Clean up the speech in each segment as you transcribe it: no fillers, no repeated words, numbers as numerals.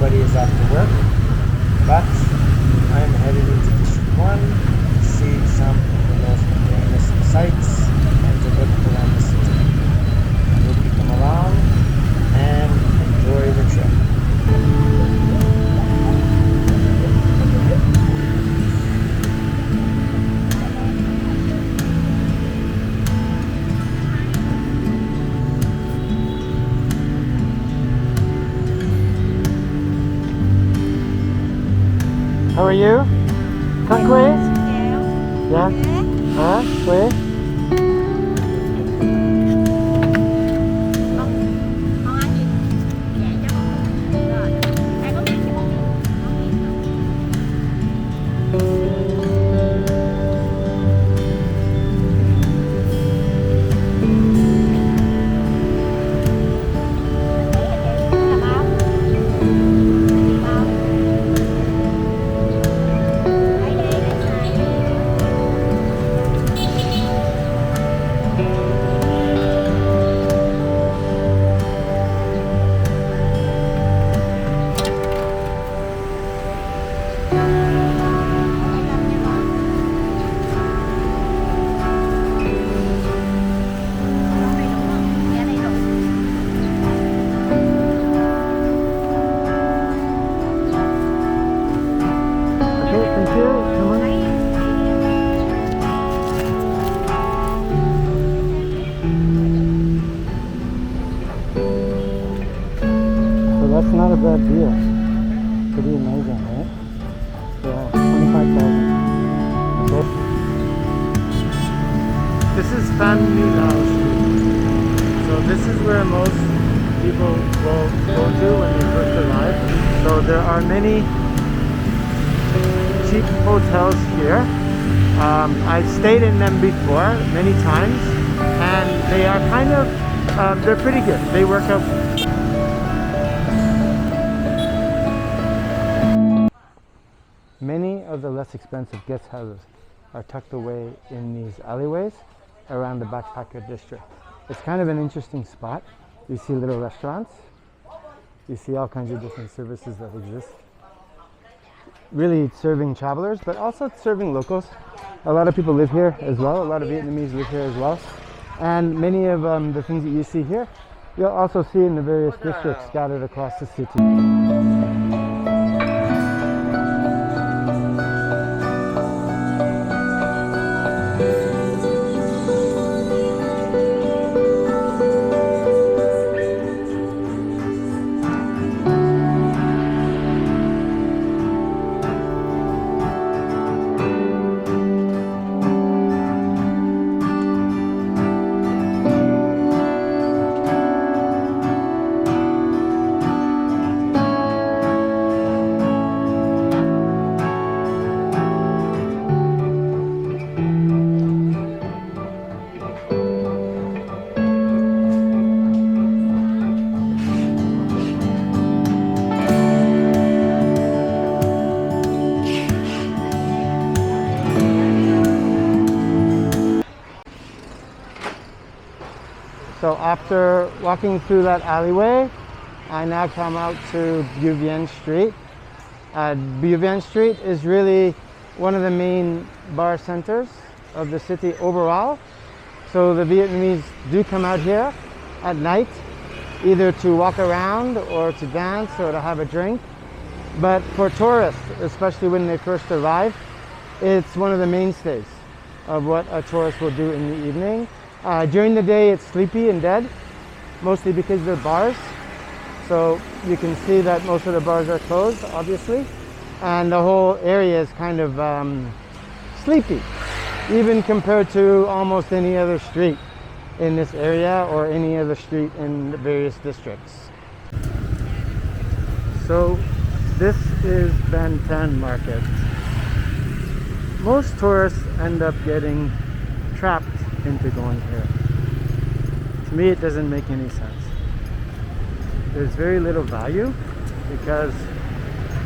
everybody is after work, but I'm headed into District 1 to see some of the most famous sites and to look around the city. I hope you come along and enjoy the trip. How are you? Con quê? Dạ. Hả? Quê? That's not a bad deal. Pretty amazing, right? Yeah, 25,000. Okay. This is Family Lao Street. So this is where most people will go to when they first arrive. So there are many cheap hotels here. I've stayed in them before many times, and they are kind of, they're pretty good. They work out. Many of the less expensive guest houses are tucked away in these alleyways around the backpacker district. It's kind of an interesting spot. You see little restaurants. You see all kinds of different services that exist. Really serving travelers, but also serving locals. A lot of people live here as well. A lot of Vietnamese live here as well. And many of the things that you see here, you'll also see in the various districts scattered across the city. So after walking through that alleyway, I now come out to Bu Vien Street. Bu Vien Street is really one of the main bar centers of the city overall. So the Vietnamese do come out here at night, either to walk around or to dance or to have a drink. But for tourists, especially when they first arrive, it's one of the mainstays of what a tourist will do in the evening. During the day it's sleepy and dead, mostly because they're bars. So you can see that most of the bars are closed, obviously. And the whole area is kind of sleepy, even compared to almost any other street in this area or any other street in the various districts. So this is Van Tan Market. Most tourists end up getting trapped into going here. To me, it doesn't make any sense. There's very little value because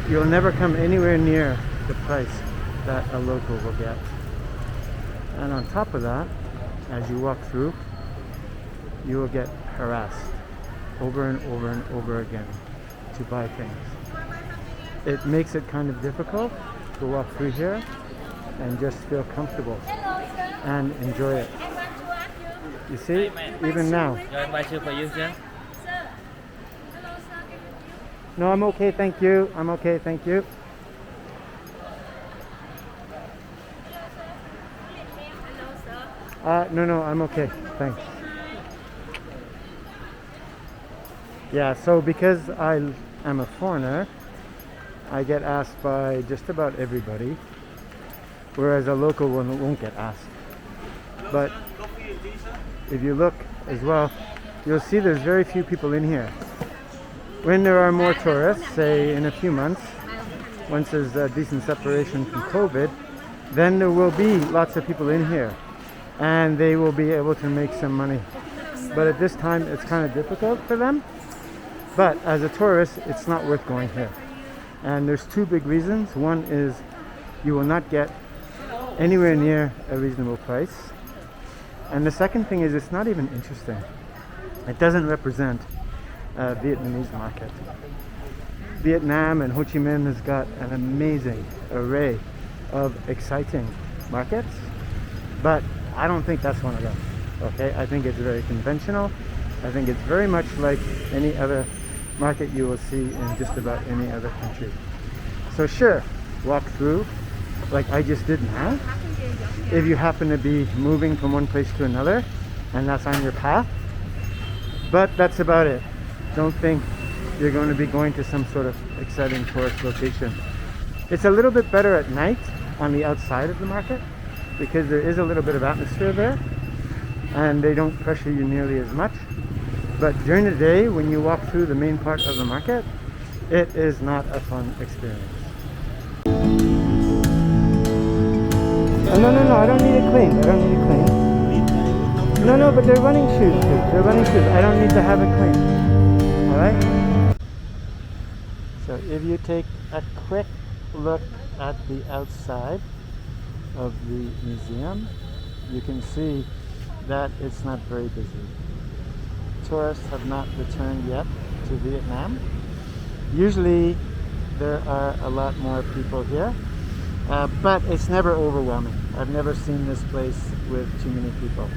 you'll never come anywhere near the price that a local will get. And on top of that, as you walk through, you will get harassed over and over and over again to buy things. it makes it kind of difficult to walk through here and just feel comfortable and enjoy it. You see, even now. For you, sir. No, I'm okay, thank you. I'm okay, thank you. No, I'm okay, thanks. Yeah, so because I am a foreigner, I get asked by just about everybody, whereas a local one won't get asked. But if you look as well, you'll see there's very few people in here. When there are more tourists, say in a few months, once there's a decent separation from COVID, then there will be lots of people in here and they will be able to make some money. But at this time, it's kind of difficult for them. But as a tourist, it's not worth going here. And there's two big reasons. One is you will not get anywhere near a reasonable price. And the second thing is it's not even interesting. It doesn't represent a Vietnamese market. Vietnam and Ho Chi Minh has got an amazing array of exciting markets, but I don't think that's one of them. Okay, I think it's very conventional. I think it's very much like any other market you will see in just about any other country. So sure, walk through like I just did now. If you happen to be moving from one place to another and that's on your path, but that's about it. Don't think you're going to be going to some sort of exciting tourist location. It's a little bit better at night on the outside of the market because there is a little bit of atmosphere there and they don't pressure you nearly as much. But during the day, when you walk through the main part of the market, it is not a fun experience. No, I don't need it cleaned. I don't need it cleaned. No, but they're running shoes too. They're running shoes. I don't need to have it cleaned. Alright? So if you take a quick look at the outside of the museum, you can see that it's not very busy. Tourists have not returned yet to Vietnam. Usually there are a lot more people here, but it's never overwhelming. I've never seen this place with too many people.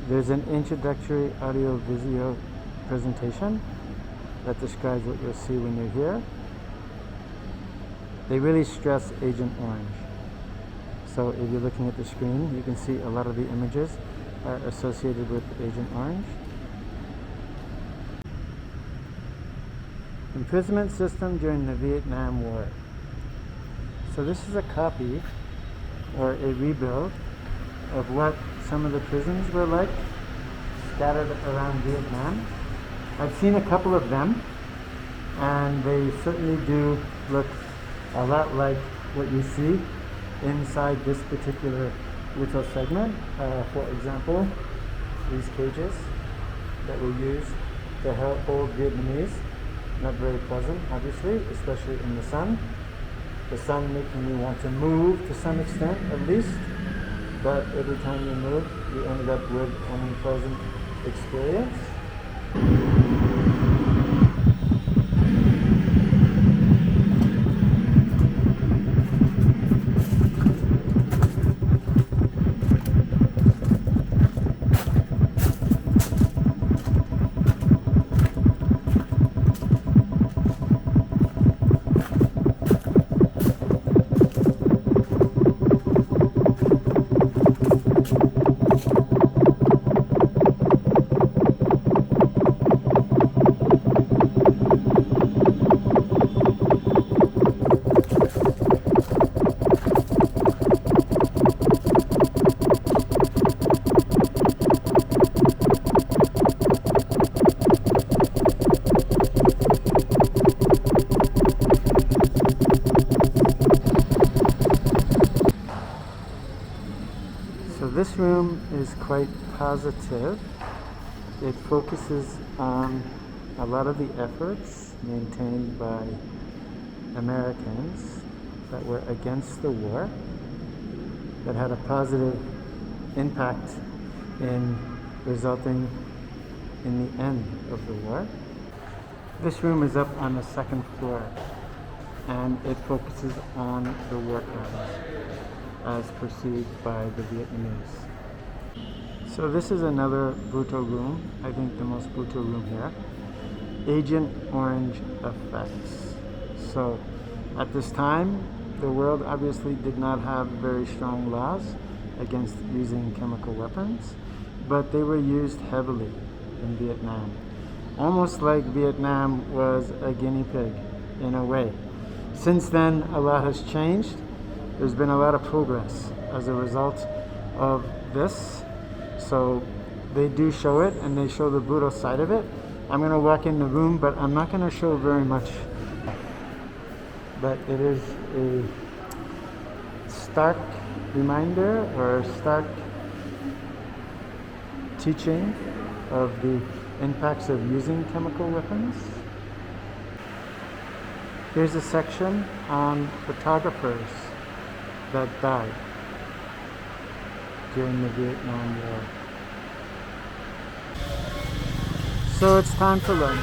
There's an introductory audio-visual presentation that describes what you'll see when you're here. They really stress Agent Orange. So if you're looking at the screen, you can see a lot of the images are associated with Agent Orange. Imprisonment system during the Vietnam War. So this is a copy or a rebuild of what some of the prisons were like scattered around Vietnam. I've seen a couple of them and they certainly do look a lot like what you see inside this particular little segment. For example, these cages that were used to hold Vietnamese. Not very pleasant, obviously, especially in the sun. The sun making me want to move to some extent, at least. But every time you move, you ended up with an unpleasant experience. This room is quite positive. It focuses on a lot of the efforts maintained by Americans that were against the war, that had a positive impact in resulting in the end of the war. This room is up on the second floor, and it focuses on the war crimes as perceived by the Vietnamese. So this is another brutal room, I think the most brutal room here. Agent Orange effects. So at this time, the world obviously did not have very strong laws against using chemical weapons, but they were used heavily in Vietnam. Almost like Vietnam was a guinea pig in a way. Since then, a lot has changed. There's been a lot of progress as a result of this. So they do show it, and they show the brutal side of it. I'm going to walk in the room, but I'm not going to show very much. But it is a stark reminder or stark teaching of the impacts of using chemical weapons. Here's a section on photographers that died during the Vietnam War. So it's time for lunch.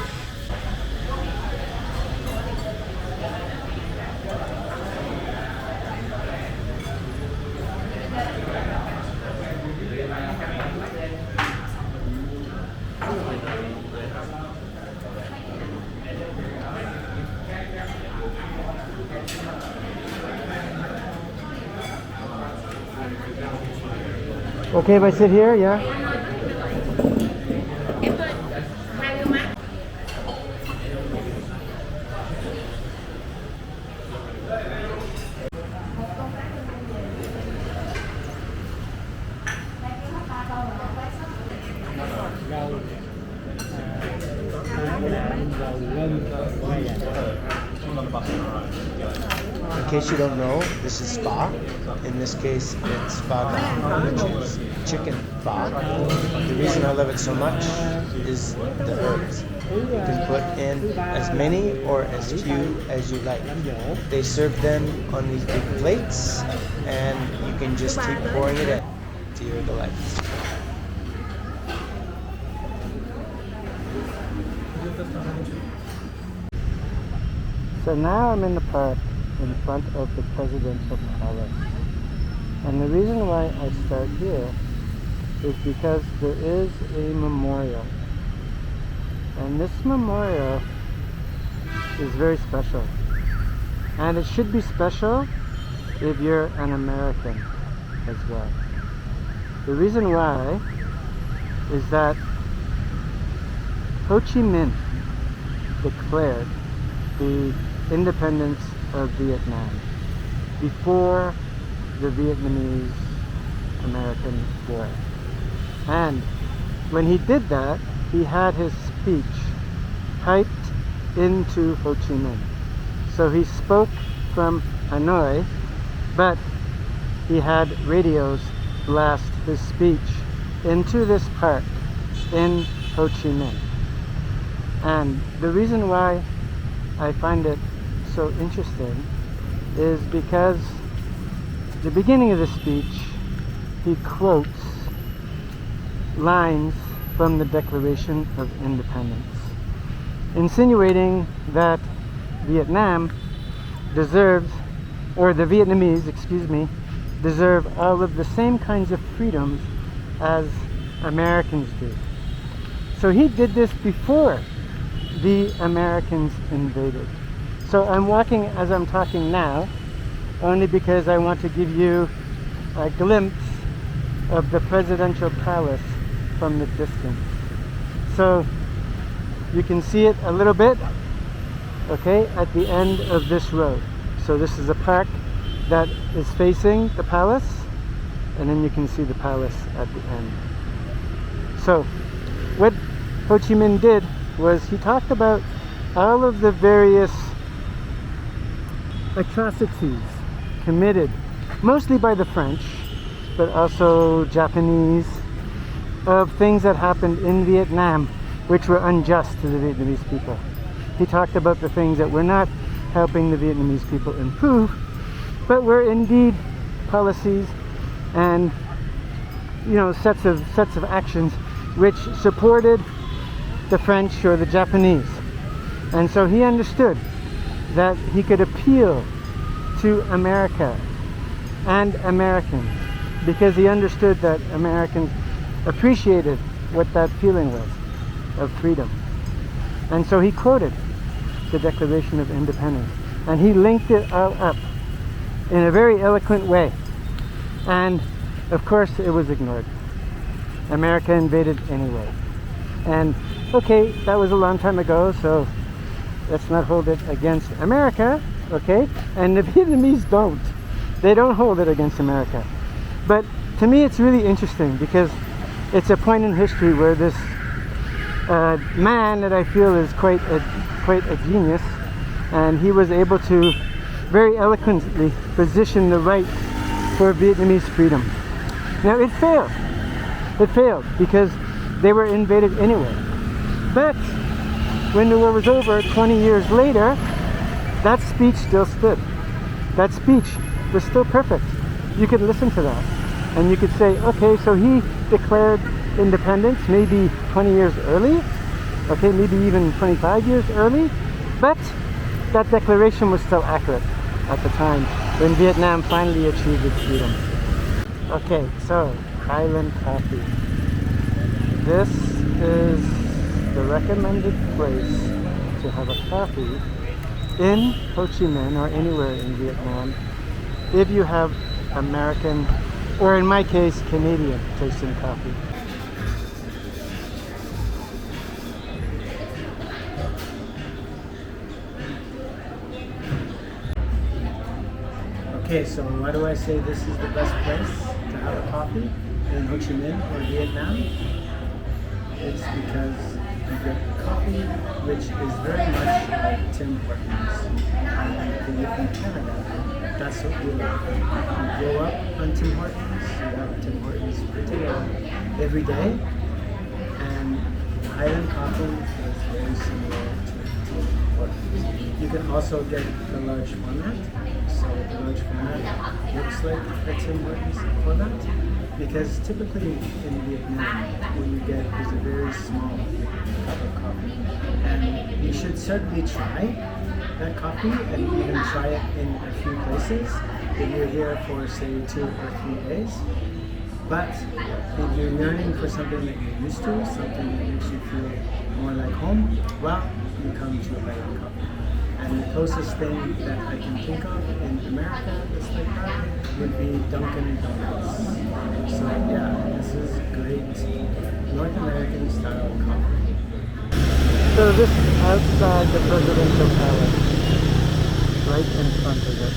Okay if I sit here, yeah? In case you don't know, this is pho. In this case, it's pho dong, which is chicken pho. The reason I love it so much is the herbs. You can put in as many or as few as you like. They serve them on these big plates, and you can just keep pouring it in to your delight. So now I'm in the park in front of the presidential palace. And the reason why I start here is because there is a memorial. And this memorial is very special. And it should be special if you're an American as well. The reason why is that Ho Chi Minh declared the independence of Vietnam before the Vietnamese-American War. And when he did that, he had his speech typed into Ho Chi Minh. So he spoke from Hanoi, but he had radios blast his speech into this park in Ho Chi Minh. And the reason why I find it so interesting is because the beginning of the speech, he quotes lines from the Declaration of Independence, insinuating that Vietnam deserves, or the Vietnamese, excuse me, deserve all of the same kinds of freedoms as Americans do. So he did this before the Americans invaded. So I'm walking as I'm talking now, only because I want to give you a glimpse of the presidential palace from the distance. So you can see it a little bit, okay, at the end of this road. So this is a park that is facing the palace, and then you can see the palace at the end. So what Ho Chi Minh did was he talked about all of the various atrocities committed, mostly by the French, but also Japanese, of things that happened in Vietnam which were unjust to the Vietnamese people. He talked about the things that were not helping the Vietnamese people improve, but were indeed policies and, you know, sets of actions which supported the French or the Japanese. And so he understood that he could appeal to America and Americans, because he understood that Americans appreciated what that feeling was of freedom. And so he quoted the Declaration of Independence, and he linked it all up in a very eloquent way. And of course it was ignored. America invaded anyway. And okay, that was a long time ago, so let's not hold it against America, okay? And the Vietnamese don't. They don't hold it against America. But to me it's really interesting, because it's a point in history where this man that I feel is quite a genius, and he was able to very eloquently position the right for Vietnamese freedom. Now it failed. It failed because they were invaded anyway. But when the war was over, 20 years later, that speech still stood. That speech was still perfect. You could listen to that and you could say, okay, so he declared independence maybe 20 years early, okay, maybe even 25 years early, but that declaration was still accurate at the time when Vietnam finally achieved its freedom. Okay, so Highland Coffee. This is the recommended place to have a coffee in Ho Chi Minh or anywhere in Vietnam if you have American, or in my case, Canadian tasting coffee. Okay, so why do I say this is the best place to have a coffee in Ho Chi Minh or Vietnam? It's because you get coffee which is very much like Tim Hortons. And if in Canada, that's what we like. You grow up on Tim Hortons, you have Tim Hortons pretty every day, and Highland Coffee is very similar to Tim Hortons. You can also get the large format. So the large format looks like a Tim Hortons format, because typically in Vietnam what you get is a very small cup of coffee. And you should certainly try that coffee and even try it in a few places if you're here for say 2 or 3 days. But if you're yearning for something that you're used to, something that makes you feel more like home, well, you come to Highland Coffee. And the closest thing that I can think of in America that's like that would be Dunkin' Donuts. So yeah, this is great North American style coffee. So this is outside the presidential palace, right in front of it.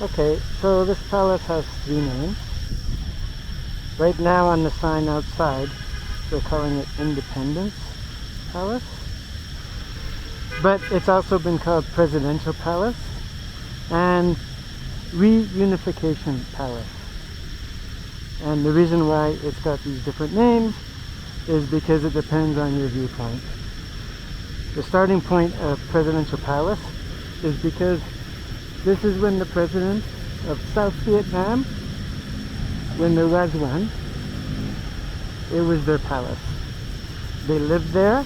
Okay, so this palace has 3 names. Right now on the sign outside, they're calling it Independence Palace. But it's also been called Presidential Palace and Reunification Palace. And the reason why it's got these different names is because it depends on your viewpoint. The starting point of Presidential Palace is because this is when the president of South Vietnam, when there was one, it was their palace. They lived there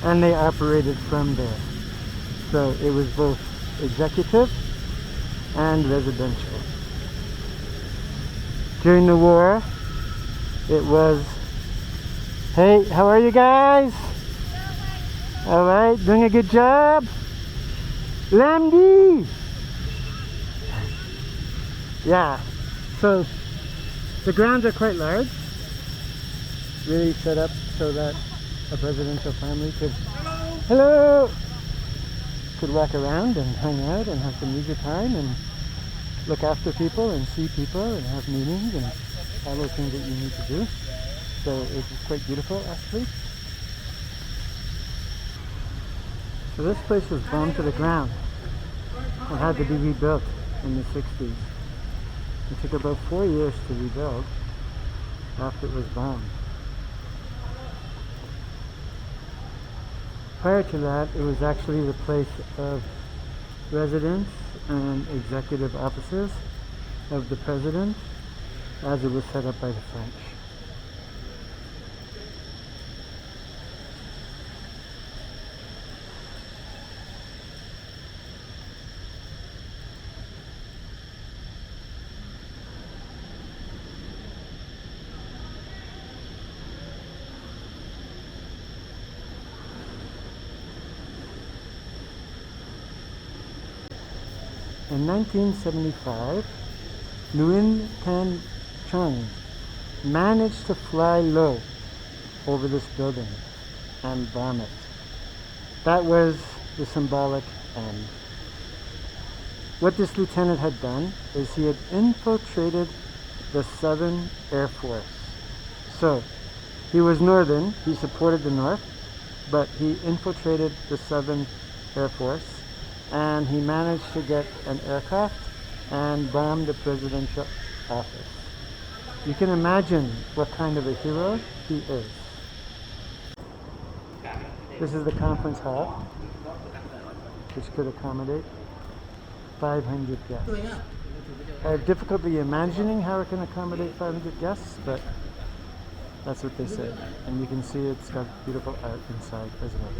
and they operated from there. So it was both executive and residential. During the war, it was, hey, how are you guys? All right, doing a good job? Lamdi! Yeah, so the grounds are quite large, really set up so that a presidential family could, hello, could walk around and hang out and have some leisure time and look after people and see people and have meetings and all those things that you need to do. So it's quite beautiful actually. So this place was bombed to the ground and had to be rebuilt. in the 60s. It took about 4 years to rebuild after it was bombed. Prior to that, it was actually the place of residence and executive offices of the president, as it was set up by the French. In 1975, Nguyen Tan Trung managed to fly low over this building and bomb it. That was the symbolic end. What this lieutenant had done is he had infiltrated the Southern Air Force. So he was Northern, he supported the North, but he infiltrated the Southern Air Force, and he managed to get an aircraft and bomb the presidential office. You can imagine what kind of a hero he is. This is the conference hall, which could accommodate 500 guests. I have difficulty imagining how it can accommodate 500 guests, but that's what they say. And you can see it's got beautiful art inside as well.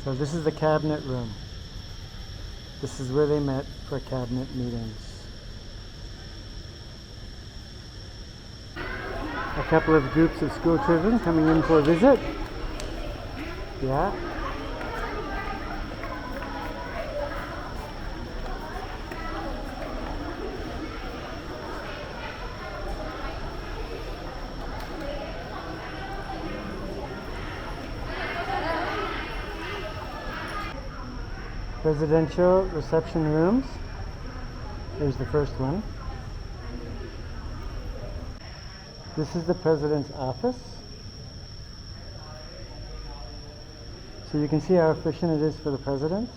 So this is the cabinet room. This is where they met for cabinet meetings. A couple of groups of school children coming in for a visit. Yeah. Presidential reception rooms. Here's the first one. This is the president's office. So you can see how efficient it is for the president.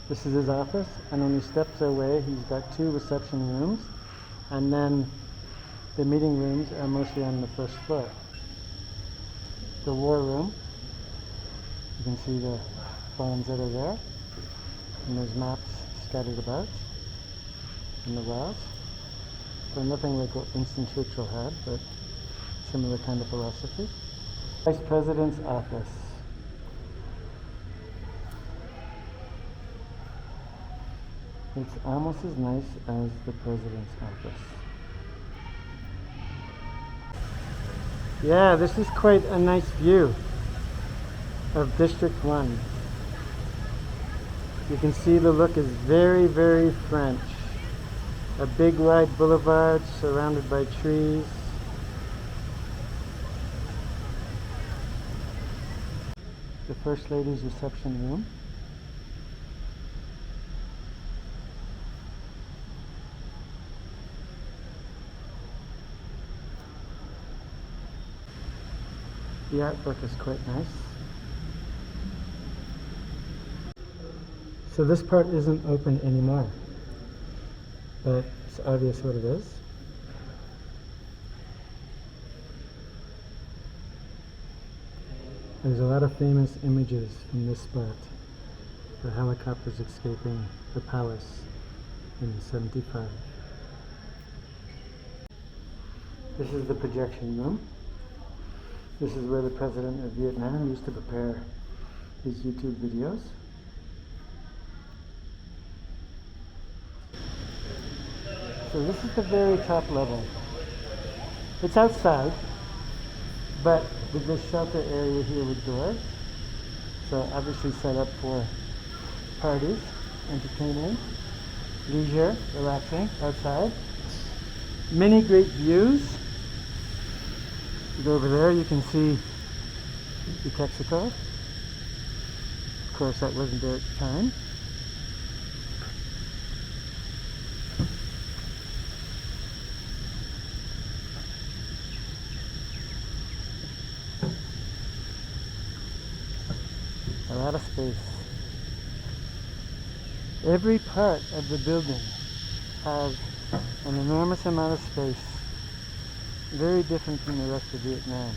This is his office, and when he steps away, he's got 2 reception rooms, and then the meeting rooms are mostly on the first floor. The war room, you can see the phones that are there. And there's maps scattered about in the walls. So nothing like what Winston Churchill had, but similar kind of philosophy. Vice President's office. It's almost as nice as the President's office. Yeah, this is quite a nice view of District 1. You can see the look is very, very French. A big wide boulevard surrounded by trees. The First Lady's reception room. The artwork is quite nice. So this part isn't open anymore, but it's obvious what it is. There's a lot of famous images from this spot. The helicopters escaping the palace in '75. This is the projection room. This is where the president of Vietnam used to prepare his YouTube videos. So this is the very top level. It's outside, but with this shelter area here with doors. So obviously set up for parties, entertaining, leisure, relaxing outside. Many great views. You go over there, you can see the Texaco. Of course, that wasn't there at the time. A lot of space. Every part of the building has an enormous amount of space, very different from the rest of Vietnam.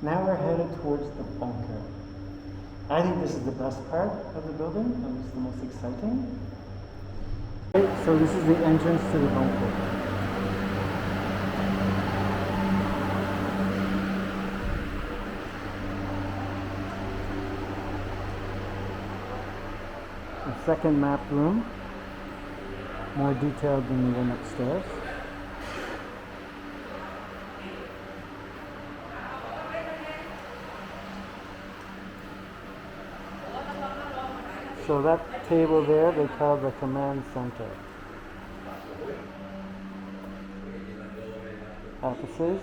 Now we're headed towards the bunker. I think this is the best part of the building, and it's the most exciting. Okay, so this is the entrance to the bunker. A second map room, more detailed than the one upstairs. So that table there, they call the command center. Offices,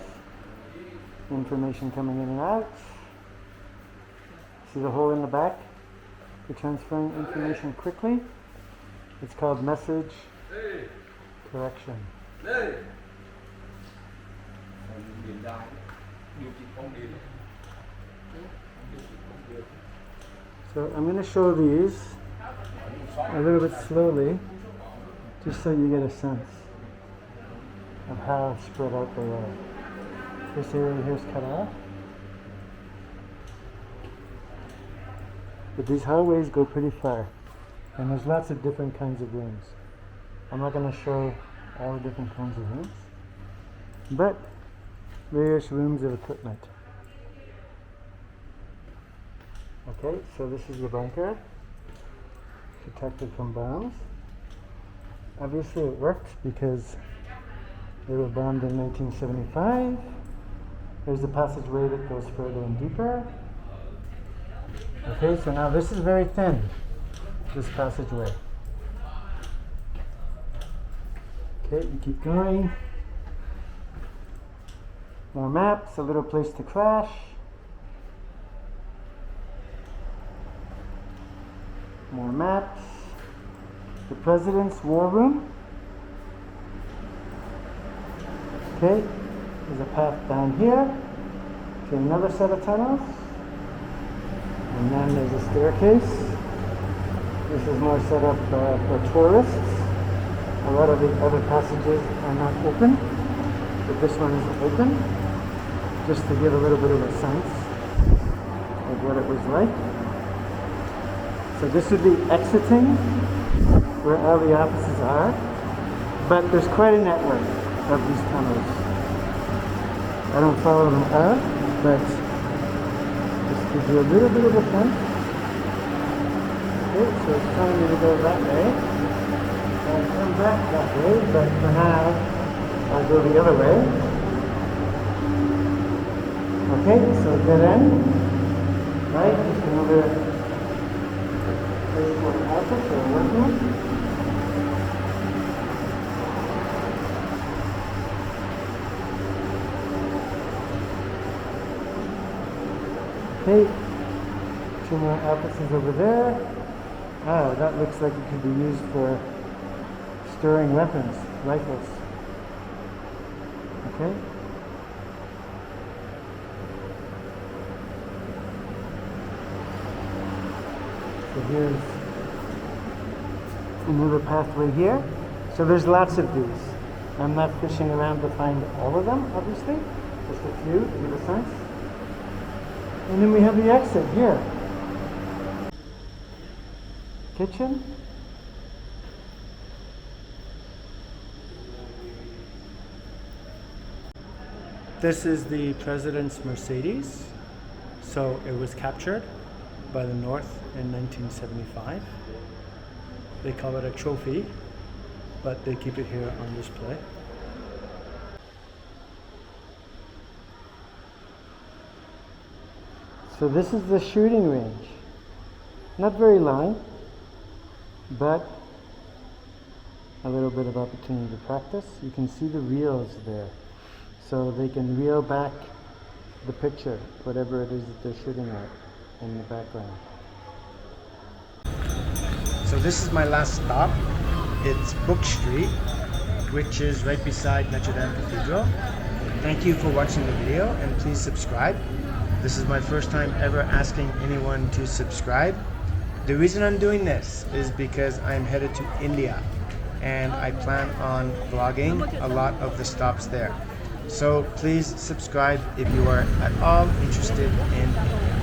information coming in and out. See the hole in the back for transferring information quickly? It's called message correction. So I'm going to show these a little bit slowly, just so you get a sense of how spread out they are. This area here is cut off. But these hallways go pretty far, and there's lots of different kinds of rooms. I'm not going to show all the different kinds of rooms, but various rooms of equipment. Okay, so this is the bunker, protected from bombs. Obviously it worked because they were bombed in 1975. There's the passageway that goes further and deeper. Okay, so now this is very thin, this passageway. Okay, you keep going. More maps, a little place to crash. More maps. The President's War Room. Okay, there's a path down here to another set of tunnels. And then there's a staircase. This is more set up for tourists. A lot of the other passages are not open, but this one is open, just to give a little bit of a sense of what it was like. So this would be exiting where all the offices are, but there's quite a network of these tunnels. I don't follow them out, but just gives you a little bit of a sense. Okay, so it's telling me to go that way. I'll come back that way, but for now, I'll go the other way. Okay, so dead end, right? Just another place for an office or a workroom. Okay, two more offices over there. Oh, that looks like it could be used for storing weapons, rifles. Okay. So here's another pathway here. So there's lots of these. I'm not fishing around to find all of them, obviously. Just a few to give a sense. And then we have the exit here. Kitchen. This is the President's Mercedes. So it was captured by the North in 1975. They call it a trophy, but they keep it here on display. So this is the shooting range. Not very long, but a little bit of opportunity to practice. You can see the reels there. So they can reel back the picture, whatever it is that they're shooting at. in the background. So this is my last stop. It's Book Street, which is right beside Notre Dame Cathedral. Thank you for watching the video, and please subscribe. This is my first time ever asking anyone to subscribe. The reason I'm doing this is because I'm headed to India, and I plan on vlogging a lot of the stops there. So please subscribe if you are at all interested in India.